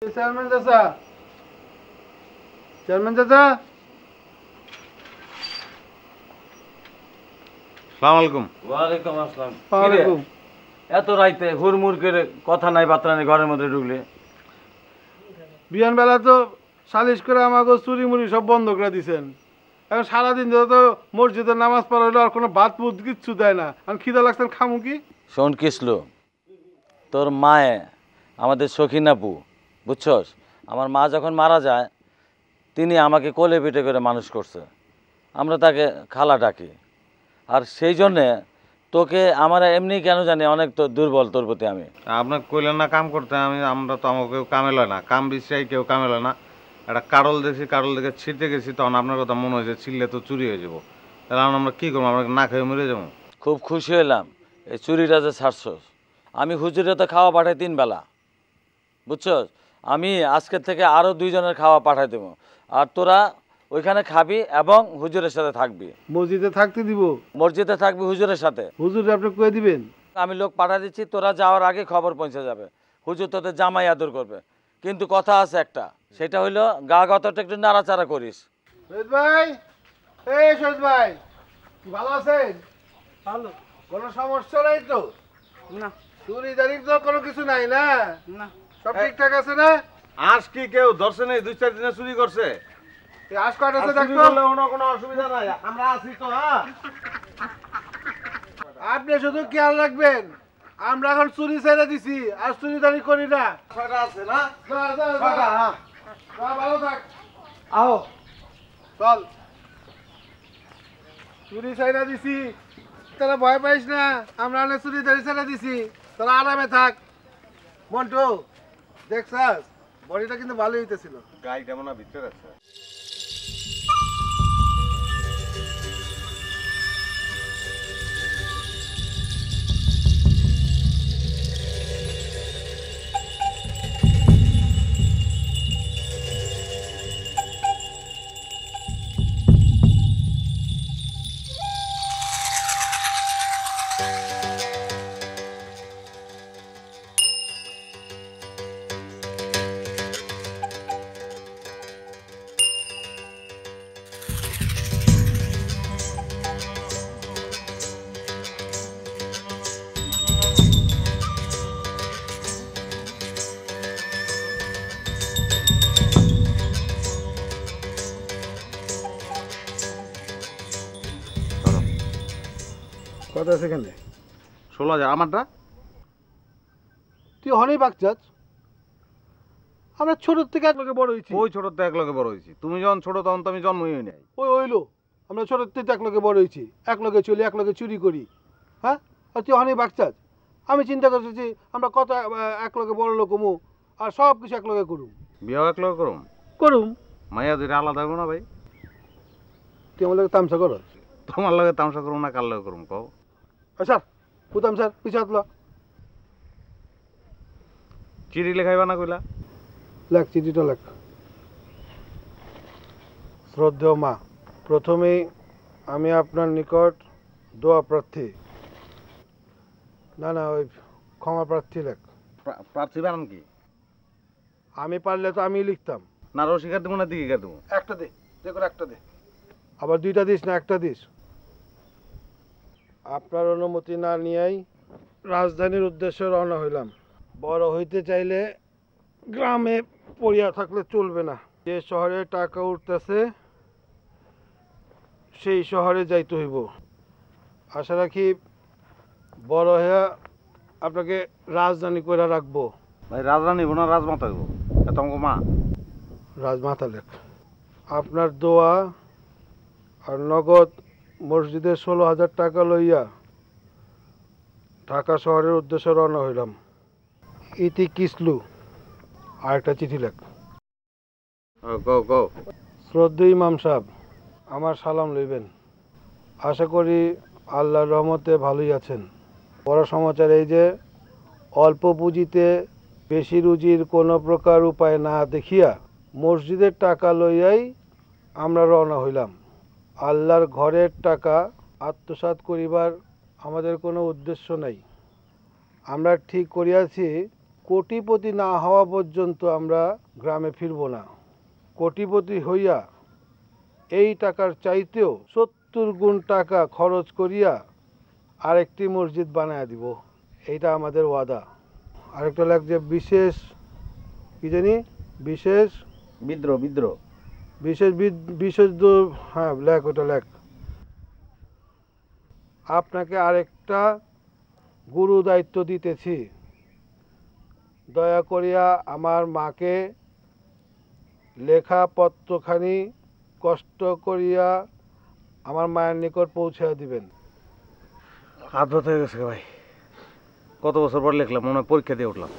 Chairman চাচা, chairman চাচা, সালাম আলাইকুম। ওয়ালাইকুম আসসালাম। ওয়ালাইকুম। এত রাইতে হুড়মুড় করে কথা নাই বার্তা নাই ঘরের মধ্যে ঢুকলে। বিয়ান বেলা তো সালিশ করে আমাকে চুরি মুড়ি সব বন্ধ করে দিছেন। এখন সারাদিন ধরে তো মসজিদে নামাজ পড়া হইলো, আর কোনো ভাত মুদ কিচ্ছু দেয় না। আমি খিদা লাগছেন, খামু কি? শোন কিসলো, তোর মায়ে আমাদের সখিনাপু, বুঝছস? আমার মা যখন মারা যায় তিনি আমাকে কোলে পিঠে করে মানুষ করছে, আমরা তাকে খালা ডাকি। আর সেই জন্যে তোকে আমার এমনি কেন জানি অনেক তো দুর্বল তোর প্রতি আমি। আপনার কইলেন না কাম করতে, আমরা তো আমাকে কেউ কামে লয় না, কাম বিশ্রাই কেউ কামে লয় না। একটা কারল দেখছি, কারল দেখে ছিটতে গেছি, তখন আপনার কথা মনে হয়েছে ছিললে তো চুরি হয়ে যাবো। তাহলে আমরা কী করবো? আমরা না খেয়ে মরে যাবো। খুব খুশি হলাম এই চুরিটা যে ছাড়ছস। আমি হুজুরে তো খাওয়া পাঠাই 3 বেলা, বুঝছস? আমি আজকের থেকে আরও 2 জনের খাওয়া পাঠাই দেবো, আর তোরা ওইখানে খাবি এবং হুজুরের সাথে থাকবি। মসজিদে থাকতে দিব? মসজিদে থাকবি হুজুরের সাথে। হুজুর আপনি কয়ে দিবেন? আমি লোক পাঠা দিচ্ছি, তোরা যাওয়ার আগে খবর পৌঁছে যাবে। হুজুর তোদের জামাই আদর করবে, কিন্তু কথা আছে একটা, সেটা হইলো গা গতটা একটু নাড়াচাড়া করিস। শহীদ ভাই, এই শহীদ ভাই, কি ভালো আছেন? ভালো। কোনো সমস্যা নাই তো? না। চুরি দাঁড়ি তো কোনো কিছু নাই না? না। সব ঠিকঠাক আছে না? আজ কি কেউ ধরছে নেই? 2-4 দিনে চুরি করছে। এই আশ কাঠ আছে চুরি দেখো? করলে কোনো অসুবিধা নাই, আমরা আছি তো। হ্যাঁ, আপনি শুধু খেয়াল রাখবেন, আমরা এখন চুরি ছেড়ে দিছি, আর চুরি দাঁড়ি করি না। ছয়টা আছে না? যা, যা, যা। ছয়টা, হ্যাঁ। যা, ভালো থাক। আও, চল। চুরি ছেড়ে দিছি, তোরা ভয় পাইস না। আমরা অনেক চুরি দাঁড়ি ছেড়ে দিছি, তোরা আরামে থাক। মন্টু, দেখছাস বডিটা কিন্তু ভালোই হইতেছিল। গাই কেমন ভিতরে আছে? কথা আছে এখানে? 16,000 আমারটা। তুই হনেই বাচ্চাস, আমরা ছোট থেকে এক লোকে বড় হয়েছি। ওই ছোট তো এক লগে বড় হয়েছি, তুমি যখন ছোট তখন তো আমি জন্মই হই নাই। ওই হইলো, আমরা ছোট থেকে এক লোকে বড় হয়েছি, এক লোকে চলি, এক লোকে চুরি করি। হ্যাঁ, আর তুই হনেই বাচ্চাস। আমি চিন্তা করতেছি আমরা কত এক লোকে বড় লোক হমু, আর সব কিছু এক লোকে করুম। বিয়েও এক লগে করুম? করুম। মাইয়া দুইটা আলাদা হইব না ভাই? তুই আমার লোকে তামসা করস? তোমার লগে তামসা করুম না কার লগে করুম কও? স্যার, কুতাম স্যার, পিছিয়ে হাতলা। চিঠি লেখাইবা না কইলা? লেখ, চিঠিটা লেখ। শ্রদ্ধেয় মা, প্রথমেই আমি আপনার নিকট দোয়া প্রার্থী, না না ওই ক্ষমা প্রার্থী লেখ। প্রার্থী বানান কি? আমি পারলে তো আমি লিখতাম। না রসিকার দেবো না দিকে দেবো? একটা দে, যে কোনো একটা দে। আবার দুইটা দিস না, একটা দিস। আপনার অনুমতি না নিয়েই রাজধানীর উদ্দেশ্যে রওনা হইলাম। বড় হইতে চাইলে গ্রামে পড়িয়া থাকলে চলবে না। যে শহরে টাকা উঠতেছে সেই শহরে যাইতে হইব। আশা রাখি বড় হইয়া আপনাকে রাজধানী করে রাখবো। ভাই রাজরানী হইব না রাজমাতা হইব? এত আমাকে মা। রাজমাতা লেখ। আপনার দোয়া আর নগদ মসজিদে 16,000 টাকা লইয়া ঢাকা শহরের উদ্দেশ্যে রওনা হইলাম। ইতি কিসলু। আর একটা চিঠি লেখ। কও কও। শ্রদ্ধেয় ইমাম সাহেব, আমার সালাম লইবেন। আশা করি আল্লাহর রহমতে ভালোই আছেন। বড় সমাচার এই যে, অল্প পুঁজিতে বেশি রুজির কোনো প্রকার উপায় না দেখিয়া মসজিদের টাকা লইয়াই আমরা রওনা হইলাম। আল্লাহর ঘরের টাকা আত্মসাৎ করিবার আমাদের কোনো উদ্দেশ্য নাই। আমরা ঠিক করিয়াছি কোটিপতি না হওয়া পর্যন্ত আমরা গ্রামে ফিরব না। কোটিপতি হইয়া এই টাকার চাইতেও 70 গুণ টাকা খরচ করিয়া আরেকটি মসজিদ বানায় দিব। এইটা আমাদের ওয়াদা। আরেকটা লাগছে বিশেষ, কি জানি, বিশেষ বিদ্রোহ বিদ্রোহ বিশেষ হ্যাঁ লেখ, ওটা লেখ। আপনাকে আরেকটা গুরু দায়িত্ব দিতেছি। দয়া করিয়া আমার মাকে লেখা পত্রখানি কষ্ট করিয়া আমার মায়ের নিকট পৌঁছে দিবেন। হাত ব্যথা হয়ে গেছে ভাই, কত বছর পর লিখলাম, মনে হয় পরীক্ষা দিয়ে উঠলাম।